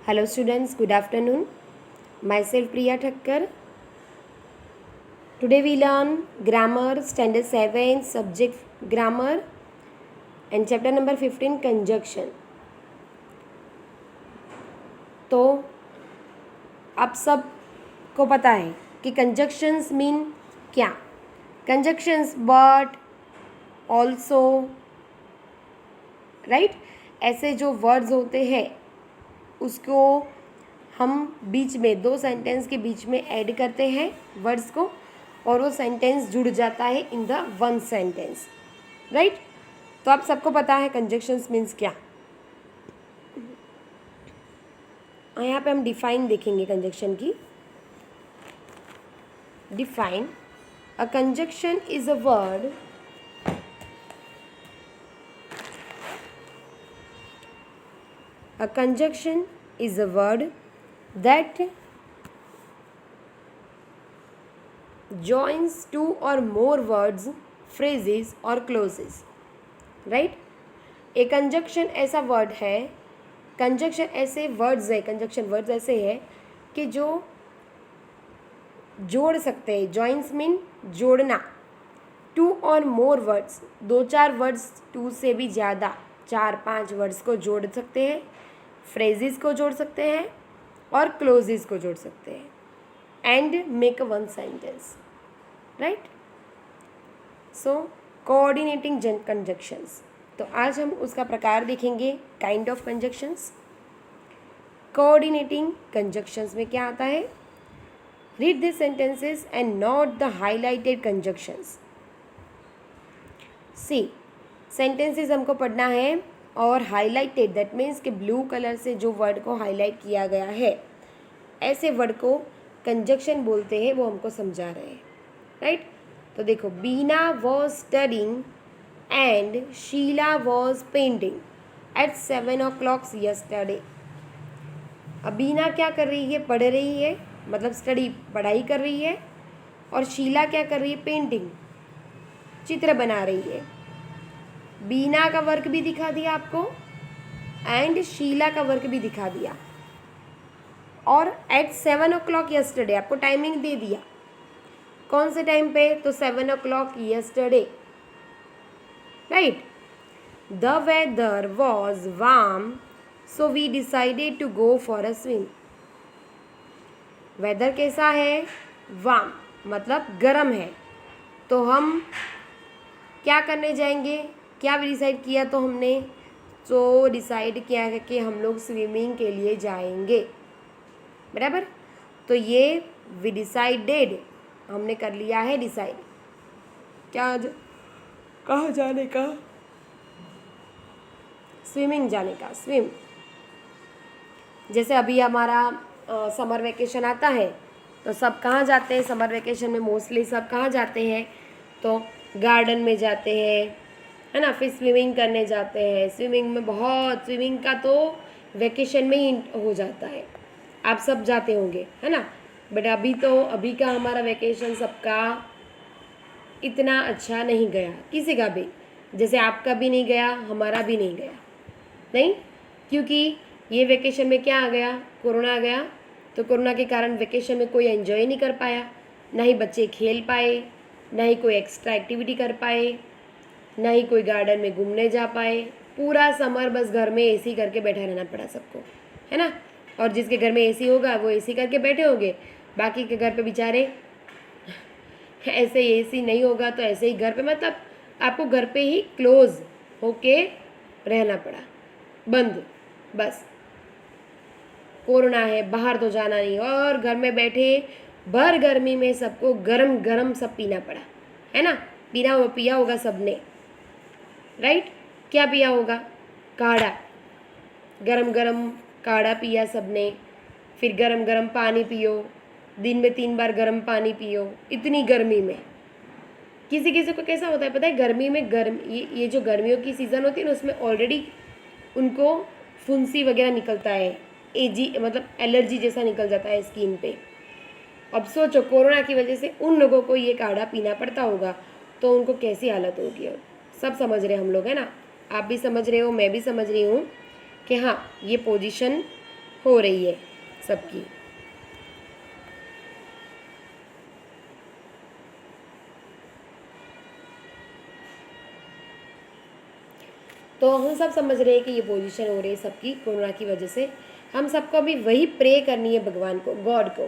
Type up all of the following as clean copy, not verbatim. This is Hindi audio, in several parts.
Hello students, good afternoon. Myself Priya Thakkar. Today we learn grammar, standard 7, subject grammar and chapter number 15 conjunction. तो आप सब को पता है कि conjunctions mean क्या? Conjunctions but also, right? ऐसे जो words होते हैं उसको हम बीच में दो सेंटेंस के बीच में ऐड करते हैं वर्ड्स को और वो सेंटेंस जुड़ जाता है in the one sentence, right? तो आप सबको पता है कंजक्शंस मीन्स क्या। यहाँ पे हम डिफाइन देखेंगे कंजक्शन की। Define a conjunction is a word is a word that joins two or more words, phrases or clauses, right? एक कंजक्शन ऐसा वर्ड है, कंजक्शन ऐसे वर्ड्स है, कंजक्शन वर्ड्स ऐसे है कि जो जोड़ सकते हैं। जॉइंस मीन जोड़ना। टू और मोर वर्ड्स, दो चार वर्ड्स, टू से भी ज़्यादा, चार पांच वर्ड्स को जोड़ सकते हैं, फ्रेजेस को जोड़ सकते हैं और क्लोजेस को जोड़ सकते हैं and make a one sentence, right? So coordinating conjunctions. तो आज हम उसका प्रकार देखेंगे, kind of conjunctions. Coordinating conjunctions में क्या आता है? Read this sentences and note the highlighted conjunctions. See sentences हमको पढ़ना है और हाईलाइटेड, दैट मीन्स कि ब्लू कलर से जो वर्ड को हाईलाइट किया गया है, ऐसे वर्ड को कंजक्शन बोलते हैं, वो हमको समझा रहे हैं, राइट? तो देखो, Beena was studying and Sheela was painting at 7 o'clock yesterday. अब बीना क्या कर रही है? पढ़ रही है, मतलब स्टडी, पढ़ाई कर रही है। और शीला क्या कर रही है? पेंटिंग, चित्र बना रही है। बीना का वर्क भी दिखा दिया आपको एंड शीला का वर्क भी दिखा दिया। और एट 7 o'clock यस्टरडे आपको टाइमिंग दे दिया। कौन से टाइम पे? तो 7 o'clock yesterday, right? The weather was warm so we decided to go for a swim. Weather कैसा है? वार्म, मतलब गर्म है। तो हम क्या करने जाएंगे? क्या डिसाइड किया? तो हमने तो डिसाइड किया कि हम लोग स्विमिंग के लिए जाएंगे, बराबर? तो ये वी डिसाइडेड, हमने कर लिया है डिसाइड। क्या कहाँ जाने का? स्विमिंग जाने का, स्विम। जैसे अभी हमारा समर वेकेशन आता है तो सब कहाँ जाते हैं? समर वेकेशन में मोस्टली सब कहाँ जाते हैं? तो गार्डन में जाते हैं, है ना? फिर स्विमिंग करने जाते हैं। स्विमिंग में बहुत, स्विमिंग का तो वेकेशन में ही हो जाता है, आप सब जाते होंगे, है ना? बट अभी का हमारा वेकेशन सबका इतना अच्छा नहीं गया, किसी का भी। जैसे आपका भी नहीं गया, हमारा भी नहीं गया, नहीं, क्योंकि ये वेकेशन में क्या आ गया? कोरोना आ गया। तो कोरोना के कारण वेकेशन में कोई एंजॉय नहीं कर पाया, ना ही बच्चे खेल पाए, ना ही कोई एक्स्ट्रा एक्टिविटी कर पाए, ना ही कोई गार्डन में घूमने जा पाए। पूरा समर बस घर में एसी करके बैठा रहना पड़ा सबको, है ना? और जिसके घर में एसी होगा वो एसी करके बैठे होंगे, बाकी के घर पे बेचारे ऐसे एसी नहीं होगा तो ऐसे ही घर पे, मतलब आपको घर पे ही क्लोज होके रहना पड़ा, बंद। बस कोरोना है, बाहर तो जाना नहीं, और घर में बैठे भर गर्मी में सबको गरम गरम सब पीना पड़ा, है ना? पिया होगा सबने, राइट? क्या पिया होगा? काढ़ा, गरम गरम काढ़ा पिया सबने। फिर गरम गरम पानी पियो, दिन में 3 बार गरम पानी पियो, इतनी गर्मी में। किसी किसी को कैसा होता है पता है? गर्मी में ये जो गर्मियों की सीज़न होती है ना, उसमें ऑलरेडी उनको फुंसी वगैरह निकलता है, एजी, मतलब एलर्जी जैसा निकल जाता है स्किन पे। अब सोचो, कोरोना की वजह से उन लोगों को ये काढ़ा पीना पड़ता होगा तो उनको कैसी हालत होगी। सब समझ रहे हम लोग, है ना? आप भी समझ रहे हो, मैं भी समझ रही हूँ कि हाँ, ये पोजीशन हो रही है सबकी। तो हम सब समझ रहे हैं कि ये पोजीशन हो रही है सबकी कोरोना की वजह से। हम सबको अभी वही प्रे करनी है भगवान को, गॉड को,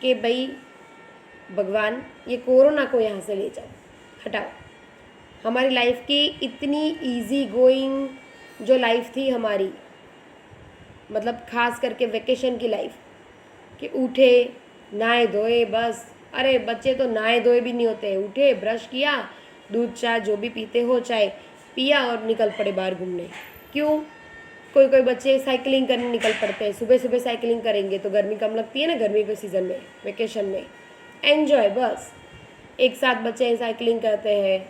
कि भाई भगवान ये कोरोना को यहाँ से ले जाओ, हटाओ। हमारी लाइफ की इतनी इजी गोइंग जो लाइफ थी हमारी, मतलब खास करके वेकेशन की लाइफ, कि उठे नहाए धोए बस। अरे बच्चे तो नहाए धोए भी नहीं होते, उठे ब्रश किया, दूध चाय जो भी पीते हो चाय पिया और निकल पड़े बाहर घूमने। क्यों? कोई कोई बच्चे साइकिलिंग करने निकल पड़ते हैं, सुबह सुबह साइकिलिंग करेंगे तो गर्मी कम लगती है ना, गर्मी के सीज़न में, वेकेशन में एन्जॉय बस। एक साथ बच्चे साइकिलिंग करते हैं,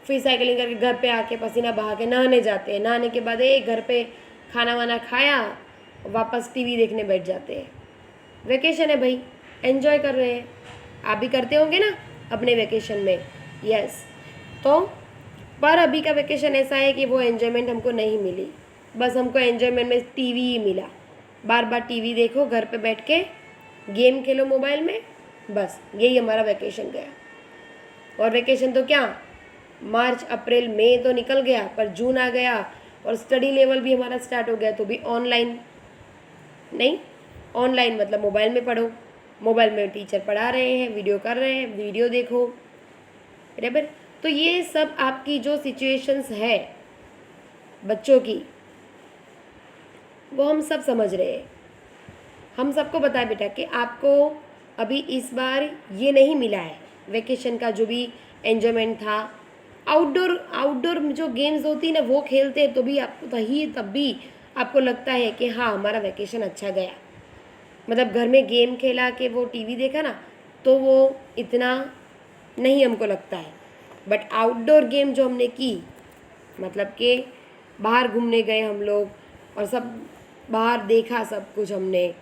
फिर साइकिलिंग करके घर पे आके पसीना बहा के नहाने जाते हैं, नहाने के बाद एक घर पे खाना वाना खाया, वापस टीवी देखने बैठ जाते हैं। वेकेशन है भाई, एन्जॉय कर रहे हैं। आप भी करते होंगे ना अपने वेकेशन में, यस। तो पर अभी का वेकेशन ऐसा है कि वो एन्जॉयमेंट हमको नहीं मिली, बस हमको एन्जॉयमेंट में टीवी ही मिला। बार बार टीवी देखो, घर पे बैठ के गेम खेलो मोबाइल में, बस यही हमारा वेकेशन गया। और वेकेशन तो क्या, मार्च अप्रैल मई तो निकल गया, पर जून आ गया और स्टडी लेवल भी हमारा स्टार्ट हो गया, तो भी ऑनलाइन। नहीं, ऑनलाइन मतलब मोबाइल में पढ़ो, मोबाइल में टीचर पढ़ा रहे हैं, वीडियो कर रहे हैं, वीडियो देखो, बराबर। तो ये सब आपकी जो सिचुएशंस है बच्चों की, वो हम सब समझ रहे हैं। हम सबको बताए बेटा कि आपको अभी इस बार ये नहीं मिला है वेकेशन का जो भी एन्जॉयमेंट था। आउटडोर जो गेम्स होती है ना, वो खेलते हैं तो भी आपको तब भी आपको लगता है कि हाँ हमारा वेकेशन अच्छा गया। मतलब घर में गेम खेला के वो टीवी देखा ना, तो वो इतना नहीं हमको लगता है। बट आउटडोर गेम जो हमने की, मतलब कि बाहर घूमने गए हम लोग और सब बाहर देखा, सब कुछ हमने।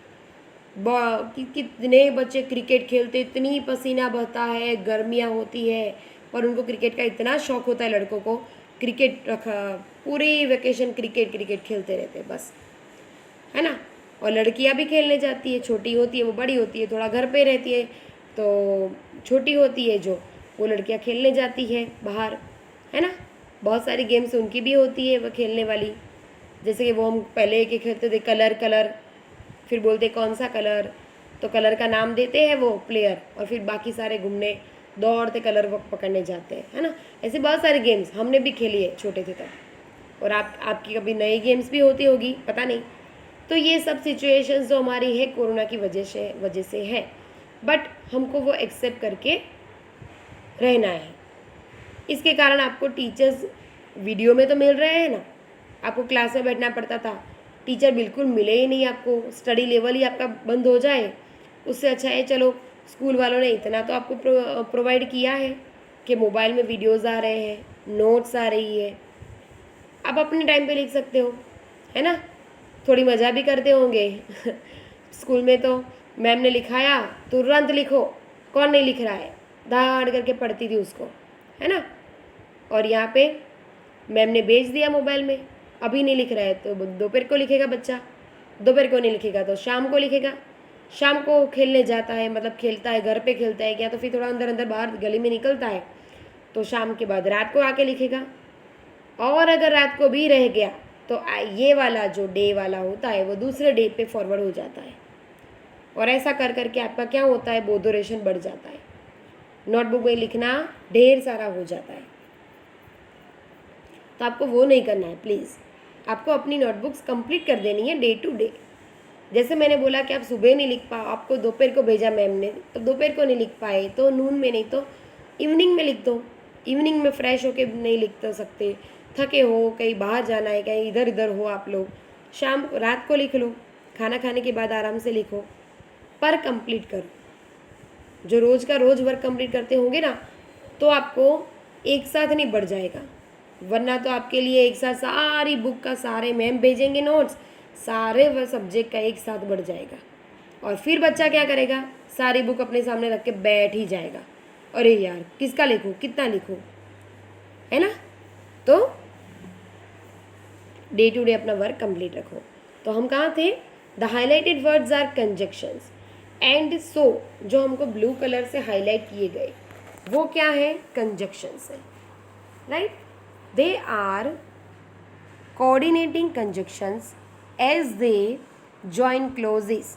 कितने बच्चे क्रिकेट खेलते, इतनी पसीना बहता है, गर्मियाँ होती है, पर उनको क्रिकेट का इतना शौक़ होता है लड़कों को, क्रिकेट रखा पूरी वेकेशन क्रिकेट क्रिकेट खेलते रहते बस, है ना। और लड़कियां भी खेलने जाती है, छोटी होती है वो बड़ी होती है, थोड़ा घर पे रहती है, तो छोटी होती है जो, वो लड़कियां खेलने जाती है बाहर, है ना। बहुत सारी गेम्स उनकी भी होती है वो खेलने वाली, जैसे कि वो हम पहले के खेलते थे कलर, फिर बोलते कौन सा कलर, तो कलर का नाम देते हैं वो प्लेयर, और फिर बाकी सारे घूमने दौड़ते कलर पकड़ने जाते हैं, है ना। ऐसे बहुत सारे गेम्स हमने भी खेली है छोटे थे तब। और आपकी कभी नई गेम्स भी होती होगी, पता नहीं। तो ये सब सिचुएशंस जो हमारी है कोरोना की वजह से है, बट हमको वो एक्सेप्ट करके रहना है। इसके कारण आपको टीचर्स वीडियो में तो मिल रहे हैं ना, आपको क्लास में बैठना पड़ता था, टीचर बिल्कुल मिले ही नहीं आपको, स्टडी लेवल ही आपका बंद हो जाए। उससे अच्छा है चलो स्कूल वालों ने इतना तो आपको प्रोवाइड किया है कि मोबाइल में वीडियोज़ आ रहे हैं, नोट्स आ रही है, आप अपने टाइम पे लिख सकते हो, है ना। थोड़ी मज़ा भी करते होंगे स्कूल में तो मैम ने लिखाया तुरंत लिखो, कौन नहीं लिख रहा है, धाड़ करके पढ़ती थी उसको, है ना। और यहाँ पे मैम ने भेज दिया मोबाइल में, अभी नहीं लिख रहा है तो दोपहर को लिखेगा बच्चा, दोपहर को नहीं लिखेगा तो शाम को लिखेगा, शाम को खेलने जाता है, मतलब खेलता है, घर पे खेलता है क्या, तो फिर थोड़ा अंदर बाहर गली में निकलता है, तो शाम के बाद रात को आके लिखेगा। और अगर रात को भी रह गया तो ये वाला जो डे वाला होता है वो दूसरे डे पे फॉरवर्ड हो जाता है। और ऐसा कर करके आपका क्या होता है, बोधोरेशन बढ़ जाता है, नोटबुक में लिखना ढेर सारा हो जाता है। तो आपको वो नहीं करना है प्लीज़, आपको अपनी नोटबुक्स कंप्लीट कर देनी है डे टू डे। जैसे मैंने बोला कि आप सुबह नहीं लिख पाओ, आपको दोपहर को भेजा मैम ने, तो दोपहर को नहीं लिख पाए तो नून में, नहीं तो इवनिंग में लिख दो। इवनिंग में फ्रेश होके नहीं लिख सकते, थके हो, कहीं बाहर जाना है, कहीं इधर इधर हो आप लोग, शाम रात को लिख लो, खाना खाने के बाद आराम से लिखो, पर कंप्लीट करो। जो रोज़ का रोज़ वर्क कंप्लीट करते होंगे ना, तो आपको एक साथ नहीं बढ़ जाएगा, वरना तो आपके लिए एक साथ सारी बुक का सारे मैम भेजेंगे नोट्स, सारे वह सब्जेक्ट का एक साथ बढ़ जाएगा। और फिर बच्चा क्या करेगा, सारी बुक अपने सामने रख के बैठ ही जाएगा, अरे यार किसका लिखूँ, कितना लिखूँ, है ना। तो डे टू डे अपना वर्क कंप्लीट रखो। तो हम कहाँ थे, the highlighted words are conjunctions and so जो हमको ब्लू कलर से हाईलाइट किए गए वो क्या है, कंजक्शंस है, right. They are coordinating conjunctions as they join clauses.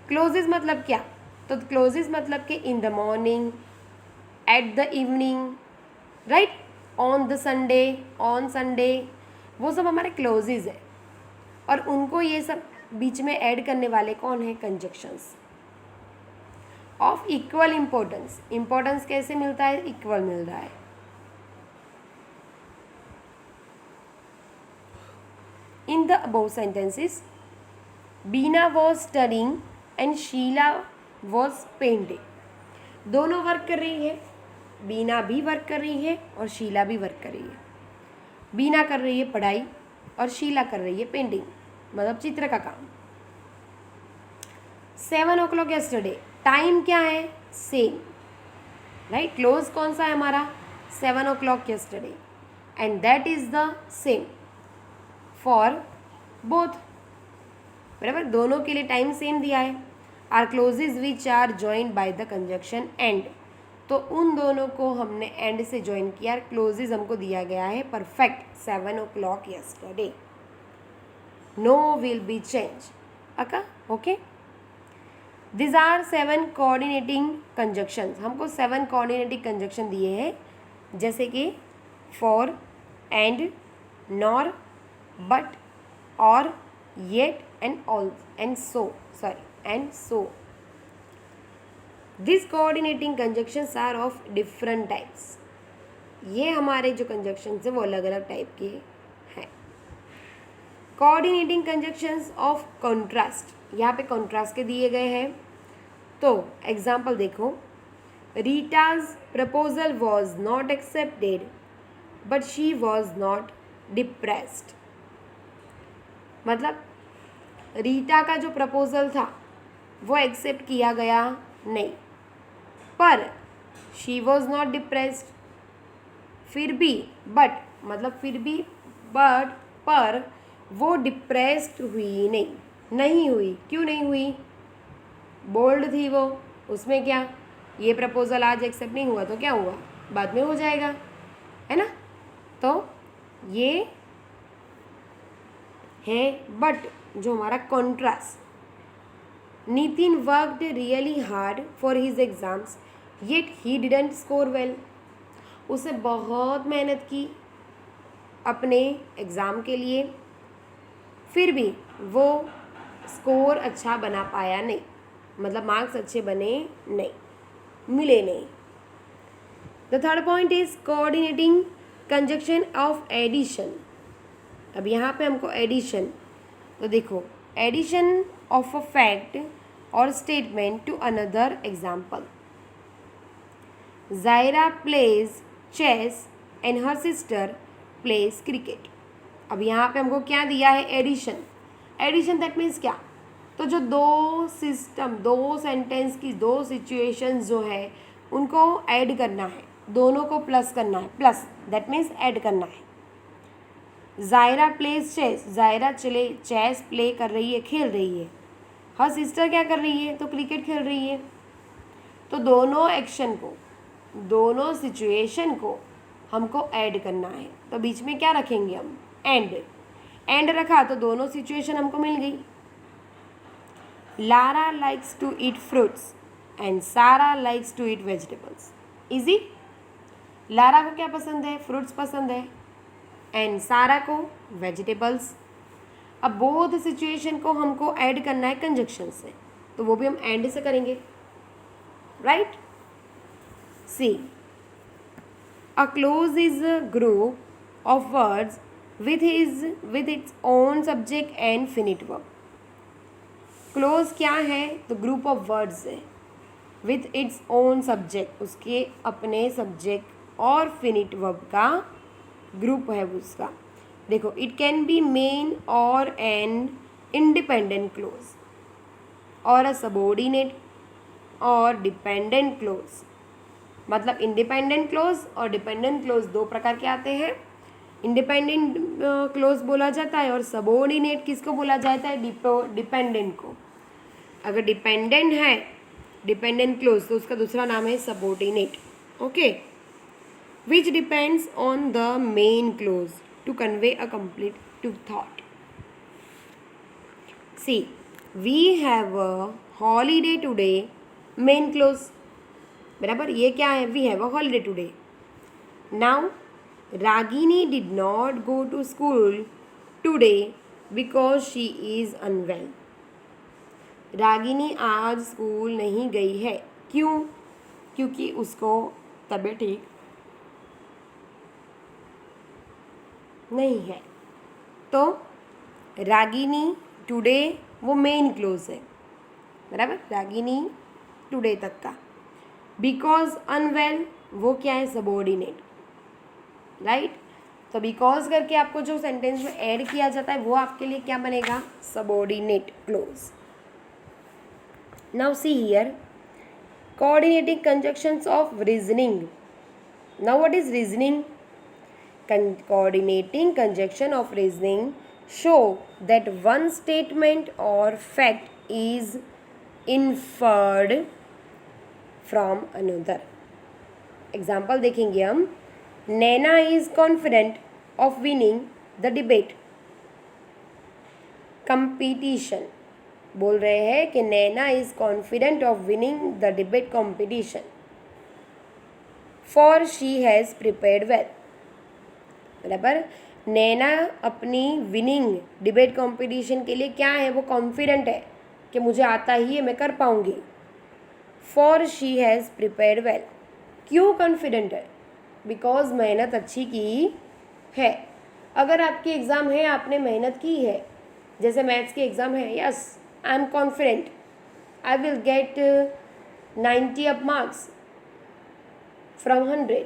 Clauses मतलब क्या, तो क्लोजेस मतलब कि in the morning, at the evening, right, on the Sunday, on Sunday, वो सब हमारे क्लोजेस है. और उनको ये सब बीच में ऐड करने वाले कौन है, conjunctions. Of equal importance, importance कैसे मिलता है, इक्वल मिल रहा है. In the above sentences Beena was studying and Sheela was painting. दोनों वर्क कर रही है, बीना भी वर्क कर रही है और शीला भी वर्क कर रही है. बीना कर रही है पढ़ाई और शीला कर रही है पेंटिंग, मतलब चित्र का काम. 7 o'clock yesterday, टाइम क्या है, सेम, राइट. क्लोज कौन सा है हमारा, 7 o'clock yesterday, and that is the same for both. बराबर, दोनों के लिए टाइम सेम दिया है. Are clauses which are joined by the conjunction and, तो उन दोनों को हमने एंड से ज्वाइन किया. क्लोजेज हमको दिया गया है perfect, 7 o'clock yesterday. No will be change. Okay. This are 7 coordinating conjunctions. हमको 7 कोऑर्डिनेटिंग कंजक्शन दिए हैं, जैसे कि for, and, nor, but, or, yet and all and so, sorry and so. This coordinating conjunctions are of different types. ये हमारे जो कंजक्शंस हैं वो अलग अलग टाइप के हैं. कोऑर्डिनेटिंग कंजक्शंस ऑफ कॉन्ट्रास्ट, यहाँ पे कॉन्ट्रास्ट के दिए गए हैं. तो एग्जाम्पल देखो, Rita's proposal was not accepted but she was not depressed. मतलब रीटा का जो प्रपोजल था वो एक्सेप्ट किया गया नहीं, पर शी वॉज नॉट डिप्रेस्ड. फिर भी, बट मतलब फिर भी, बट पर वो डिप्रेस्ड हुई नहीं हुई. क्यों नहीं हुई, बोल्ड थी वो. उसमें क्या, ये प्रपोजल आज एक्सेप्ट नहीं हुआ तो क्या हुआ, बाद में हो जाएगा, है ना. तो ये है बट जो हमारा contrast. Nitin worked really hard for his exams yet he didn't score well. उसे बहुत मेहनत की अपने एग्ज़ाम के लिए, फिर भी वो स्कोर अच्छा बना पाया नहीं, मतलब मार्क्स अच्छे बने नहीं, मिले नहीं. The third point is coordinating conjunction of addition. अब यहाँ पे हमको एडिशन, तो देखो, addition of a fact or statement to another. Example, Zaira plays chess and her sister plays cricket. अब यहाँ पे हमको क्या दिया है, एडिशन. एडिशन दैट मीन्स क्या, तो जो दो सिस्टम, दो सेंटेंस की दो सिचुएशंस जो है उनको ऐड करना है, दोनों को प्लस करना है. प्लस दैट मीन्स ऐड करना है. जायरा प्लेज चेस, जायरा चले चेस प्ले कर रही है, खेल रही है. हर सिस्टर क्या कर रही है, तो क्रिकेट खेल रही है. तो दोनों एक्शन को, दोनों सिचुएशन को हमको ऐड करना है. तो बीच में क्या रखेंगे हम, एंड रखा तो दोनों सिचुएशन हमको मिल गई. Lara likes to eat fruits and Sara likes to eat vegetables. Easy. Lara को क्या पसंद है, फ्रूट्स पसंद है, एंड सारा को वेजिटेबल्स. अब बोथ सिचुएशन को हमको ऐड करना है कंजक्शन से, तो वो भी हम एंड से करेंगे, right. See, a clause is a group of words with its own subject and finite verb. Clause क्या है, तो ग्रुप ऑफ वर्ड्स है, विथ इट्स ओन सब्जेक्ट, उसके अपने सब्जेक्ट और फिनिट वर्ब का ग्रुप है उसका. देखो, इट कैन बी मेन और एन इंडिपेंडेंट क्लोज और अ सबऑर्डिनेट और डिपेंडेंट क्लोज. मतलब इंडिपेंडेंट क्लोज और डिपेंडेंट क्लोज दो प्रकार के आते हैं. इंडिपेंडेंट क्लोज बोला जाता है और सबऑर्डिनेट किसको बोला जाता है? डिपेंडेंट को। अगर डिपेंडेंट है डिपेंडेंट क्लोज तो उसका दूसरा नाम है subordinate. Okay, which depends on the main clause to convey a complete thought. See, we have a holiday today, main clause, बराबर। ये क्या है? We have a holiday today. Now Ragini did not go to school today because she is unwell. Ragini आज स्कूल नहीं गई है, क्यों? क्योंकि उसको तबीयत ठीक नहीं है। तो रागिनी टुडे वो मेन क्लोज है, बराबर, रागिनी टुडे तक का। बिकॉज अनवेल वो क्या है? Subordinate, right. तो बिकॉज करके आपको जो सेंटेंस में ऐड किया जाता है वो आपके लिए क्या बनेगा? Subordinate close. Now see here, coordinating conjunctions of reasoning. Now what is reasoning? Coordinating conjunction of reasoning show that one statement or fact is inferred from another. Example देखेंगे हम। नैना is confident of winning the debate competition। बोल रहे हैं कि Naina is confident of winning the debate competition for she has prepared well, बराबर। नैना अपनी विनिंग डिबेट कॉम्पिटिशन के लिए क्या है? वो कॉन्फिडेंट है कि मुझे आता ही है, मैं कर पाऊंगी। For she has prepared well, क्यों कॉन्फिडेंट है? बिकॉज मेहनत अच्छी की है। अगर आपकी एग्ज़ाम है, आपने मेहनत की है, जैसे मैथ्स की एग्ज़ाम है, yes I am confident I will get 90 up marks from 100।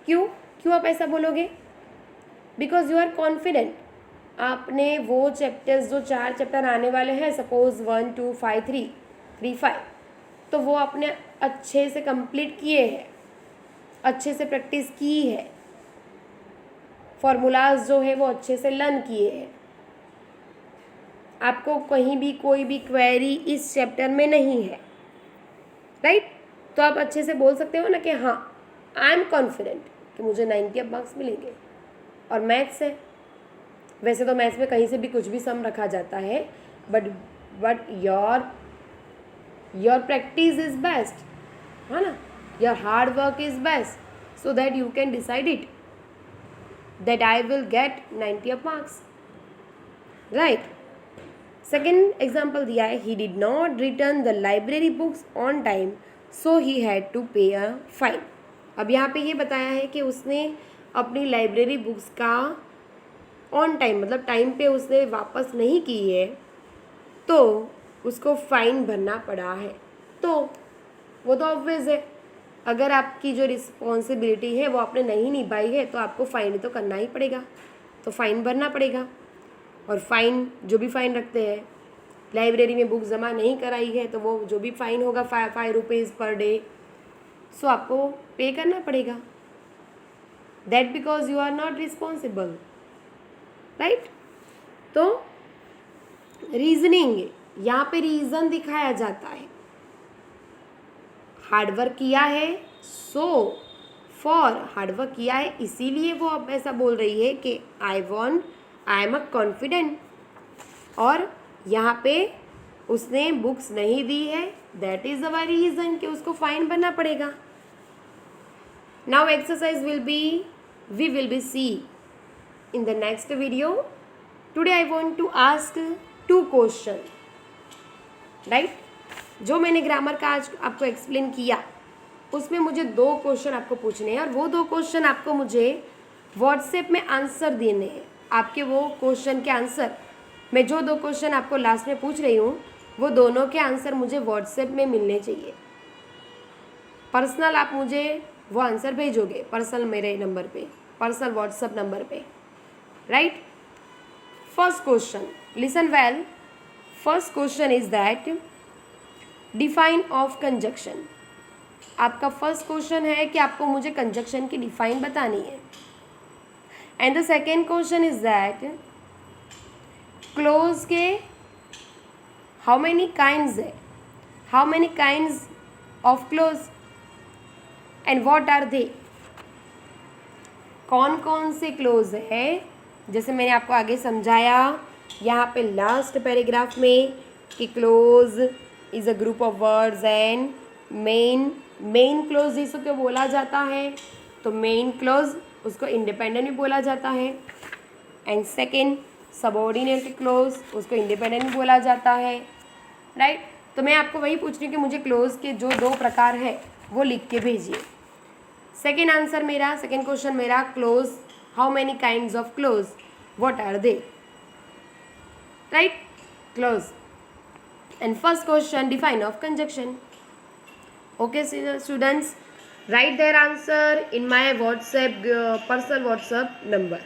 क्यों आप ऐसा बोलोगे? Because you are confident. आपने वो चैप्टर्स, जो 4 चैप्टर आने वाले हैं, सपोज 1 2 5 3 3 5, तो वो आपने अच्छे से कंप्लीट किए हैं, अच्छे से प्रैक्टिस की है, फॉर्मूलाज जो है वो अच्छे से लर्न किए हैं। आपको कहीं भी कोई भी क्वेरी इस चैप्टर में नहीं है, राइट। तो आप अच्छे से बोल सकते हो ना कि हाँ, आई एम कॉन्फिडेंट कि मुझे 90 अब मार्क्स मिलेंगे। और मैथ्स है, वैसे तो मैथ्स में कहीं से भी कुछ भी सम रखा जाता है, but your practice is best, है ना। Your hard work is best, so that you can decide it that I will get 90 अब मार्क्स, राइट। सेकेंड एग्जाम्पल दिया है, he did not return the library books on time so he had to pay a fine. अब यहाँ पे ये बताया है कि उसने अपनी लाइब्रेरी बुक्स का ऑन टाइम, मतलब टाइम पे उसने वापस नहीं की है, तो उसको फ़ाइन भरना पड़ा है। तो वो तो ऑब्वियस है, अगर आपकी जो रिस्पॉन्सिबिलिटी है वो आपने नहीं निभाई है तो आपको फ़ाइन तो करना ही पड़ेगा, तो फ़ाइन भरना पड़ेगा। और फ़ाइन जो भी फ़ाइन रखते हैं, लाइब्रेरी में बुक जमा नहीं कराई है तो वो जो भी फ़ाइन होगा 5 रुपीज़ पर डे, सो आपको पे करना पड़ेगा। That because you are not responsible, right. तो रीजनिंग, यहाँ पे रीज़न दिखाया जाता है। हार्डवर्क किया है, सो फॉर हार्डवर्क किया है इसीलिए वो अब ऐसा बोल रही है कि आई एम अ कॉन्फिडेंट। और यहाँ पे उसने बुक्स नहीं दी है, दैट इज अ रीज़न कि उसको फाइन भरना पड़ेगा। Now exercise we will be see in the next video. Today I want to ask 2 question, right. जो मैंने ग्रामर का आज आपको एक्सप्लेन किया उसमें मुझे 2 क्वेश्चन आपको पूछने हैं, और वो 2 क्वेश्चन आपको मुझे व्हाट्सएप में आंसर देने हैं। आपके वो क्वेश्चन के आंसर, मैं जो 2 क्वेश्चन आपको लास्ट में पूछ रही हूँ वो दोनों के आंसर मुझे व्हाट्सएप में मिलने चाहिए। पर्सनल आप मुझे वो आंसर भेजोगे, पर्सनल मेरे नंबर पे, पर्सनल व्हाट्सएप नंबर पे, right. First question, listen well. First question is that define of conjunction. आपका फर्स्ट क्वेश्चन है कि आपको मुझे कंजक्शन की डिफाइन बतानी है। And the second question is that clause के हाउ मेनी काइंड्स है, how many kinds of clause and what are they, कौन कौन से क्लोज है। जैसे मैंने आपको आगे समझाया यहाँ पे लास्ट पैराग्राफ में कि close is a group of words and main close जिसको बोला जाता है, तो मेन क्लोज उसको इंडिपेंडेंट भी बोला जाता है, एंड सेकेंड सबऑर्डिनेट क्लोज उसको इंडिपेंडेंट भी बोला जाता है, राइट। तो मैं आपको वही पूछ रही हूँ कि मुझे क्लोज के जो 2 प्रकार है वो लिख के भेजिए। सेकेंड आंसर मेरा, सेकेंड क्वेश्चन मेरा, clause how many kinds of clause what are they, right, clause. And first question define of conjunction. Okay students, write their answer in my WhatsApp personal WhatsApp number.